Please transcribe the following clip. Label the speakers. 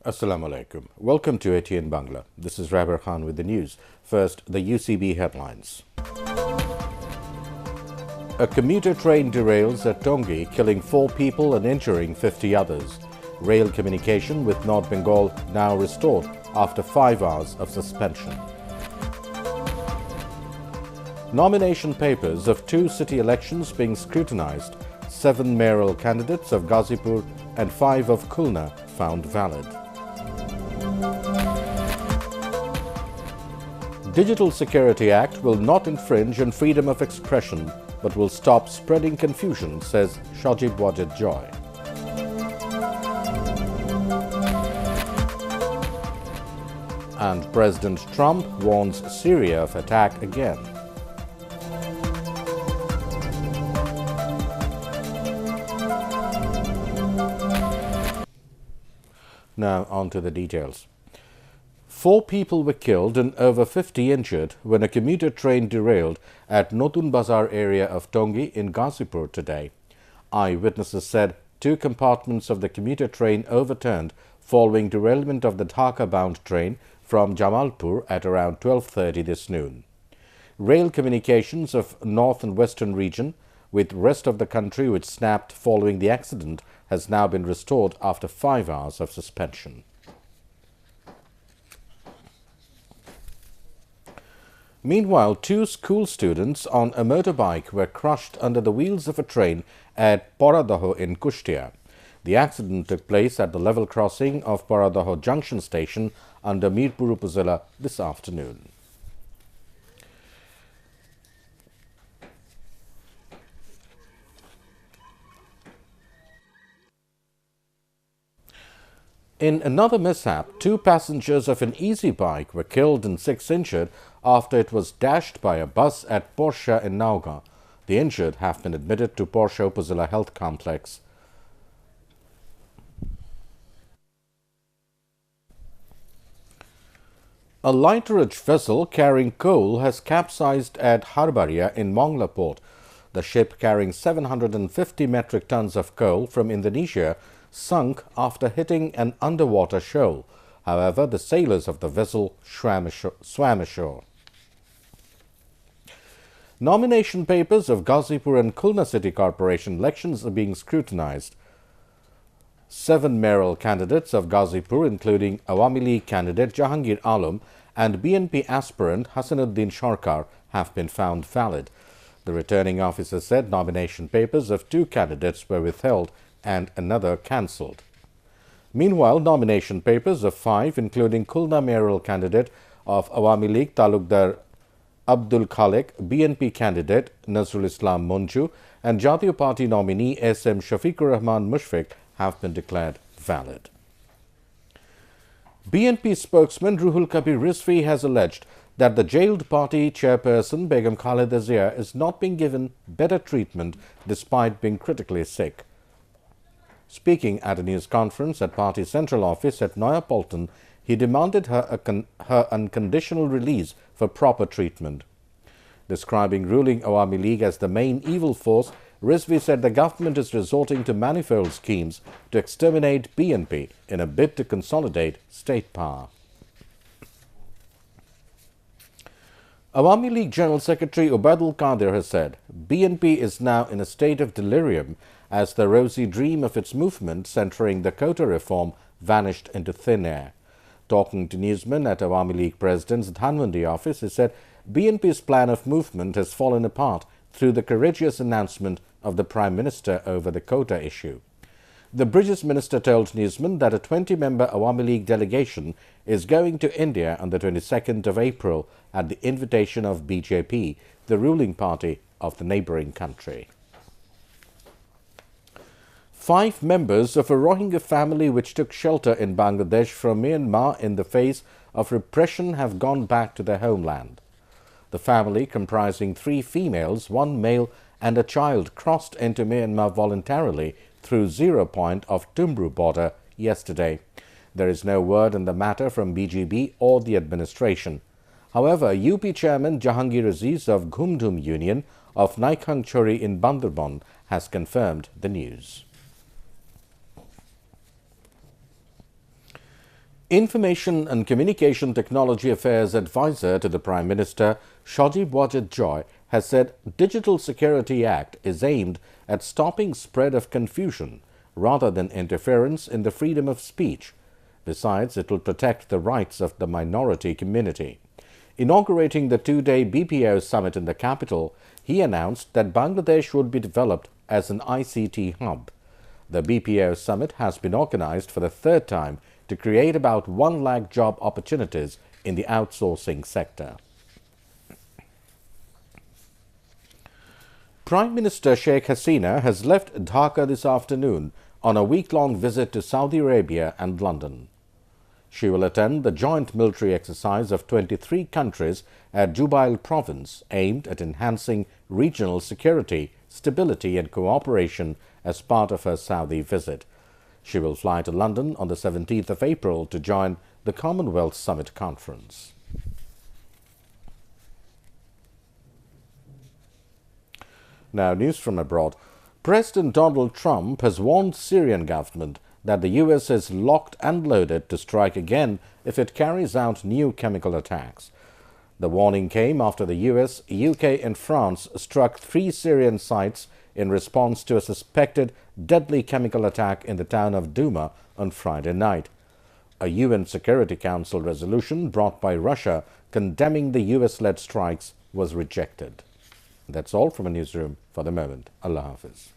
Speaker 1: Assalamu alaikum. Welcome to ATN Bangla. This is Rahabar with the news. First, the UCB headlines. A commuter train derails at Tongi, killing 4 people and injuring 50 others. Rail communication with North Bengal now restored after 5 hours of suspension. Nomination papers of 2 city elections being scrutinized. 7 mayoral candidates of Ghazipur and 5 of Khulna found valid. Digital Security Act will not infringe on freedom of expression but will stop spreading confusion, says Shajib Wajid Joy. And President Trump warns Syria of attack again. Now on to the details. 4 people were killed and over 50 injured when a commuter train derailed at Notun Bazar area of Tongi in Ghazipur today. Eyewitnesses said 2 compartments of the commuter train overturned following derailment of the Dhaka-bound train from Jamalpur at around 12:30 this noon. Rail communications of north and western region with rest of the country, which snapped following the accident, has now been restored after 5 hours of suspension. Meanwhile, 2 school students on a motorbike were crushed under the wheels of a train at Poradaho in Kushtia. The accident took place at the level crossing of Poradaho Junction Station under Mirpur Upazila this afternoon. In another mishap, 2 passengers of an easy bike were killed and 6 injured after it was dashed by a bus at Porsche in Nauga. The injured have been admitted to Porsche Upazila Health Complex. A lighterage vessel carrying coal has capsized at Harbaria in Mongla port. The ship carrying 750 metric tons of coal from Indonesia sunk after hitting an underwater shoal. However, the sailors of the vessel swam ashore. Nomination papers of Ghazipur and Khulna City Corporation elections are being scrutinized. 7 mayoral candidates of Ghazipur, including Awami League candidate Jahangir Alam and BNP aspirant Hasanuddin Sarkar, have been found valid. The returning officer said nomination papers of 2 candidates were withheld and another cancelled. Meanwhile, nomination papers of 5, including Khulna mayoral candidate of Awami League Talukdar Abdul Khalik, BNP candidate Nazrul Islam Monju and Jatiya Party nominee SM Shafiqur Rahman Mushfiq have been declared valid. BNP spokesman Ruhul Kabir Rizvi has alleged that the jailed party chairperson Begum Khaleda Zia is not being given better treatment despite being critically sick. Speaking at a news conference at party central office at Noyapolton, he demanded her unconditional release for proper treatment. Describing ruling Awami League as the main evil force, Rizvi said the government is resorting to manifold schemes to exterminate BNP in a bid to consolidate state power. Awami League General Secretary Ubaidul Qadir has said BNP is now in a state of delirium as the rosy dream of its movement centering the quota reform vanished into thin air. Talking to newsmen at Awami League President's Dhanwandi office, he said BNP's plan of movement has fallen apart through the courageous announcement of the Prime Minister over the quota issue. The Bridges Minister told newsmen that a 20-member Awami League delegation is going to India on the 22nd of April at the invitation of BJP, the ruling party of the neighbouring country. 5 members of a Rohingya family which took shelter in Bangladesh from Myanmar in the face of repression have gone back to their homeland. The family, comprising 3 females, 1 male and a child, crossed into Myanmar voluntarily through 0 point of Tumblr border yesterday. There is no word on the matter from BGB or the administration. However, UP Chairman Jahangir Aziz of Ghumdhum Union of Naikhangchori in Bandarban has confirmed the news. Information and Communication Technology Affairs Advisor to the Prime Minister, Shajib Wajid Joy, has said Digital Security Act is aimed at stopping spread of confusion rather than interference in the freedom of speech. Besides, it will protect the rights of the minority community. Inaugurating the two-day BPO summit in the capital, he announced that Bangladesh would be developed as an ICT hub. The BPO summit has been organized for the third time to create about 1 lakh job opportunities in the outsourcing sector. Prime Minister Sheikh Hasina has left Dhaka this afternoon on a week-long visit to Saudi Arabia and London. She will attend the joint military exercise of 23 countries at Jubail province aimed at enhancing regional security, stability and cooperation as part of her Saudi visit. She will fly to London on the 17th of April to join the Commonwealth Summit Conference. Now, news from abroad. President Donald Trump has warned Syrian government that the U.S. is locked and loaded to strike again if it carries out new chemical attacks. The warning came after the U.S., UK and France struck 3 Syrian sites in response to a suspected deadly chemical attack in the town of Douma on Friday night. A UN Security Council resolution brought by Russia condemning the US-led strikes was rejected. That's all from a newsroom for the moment. Allah Hafiz.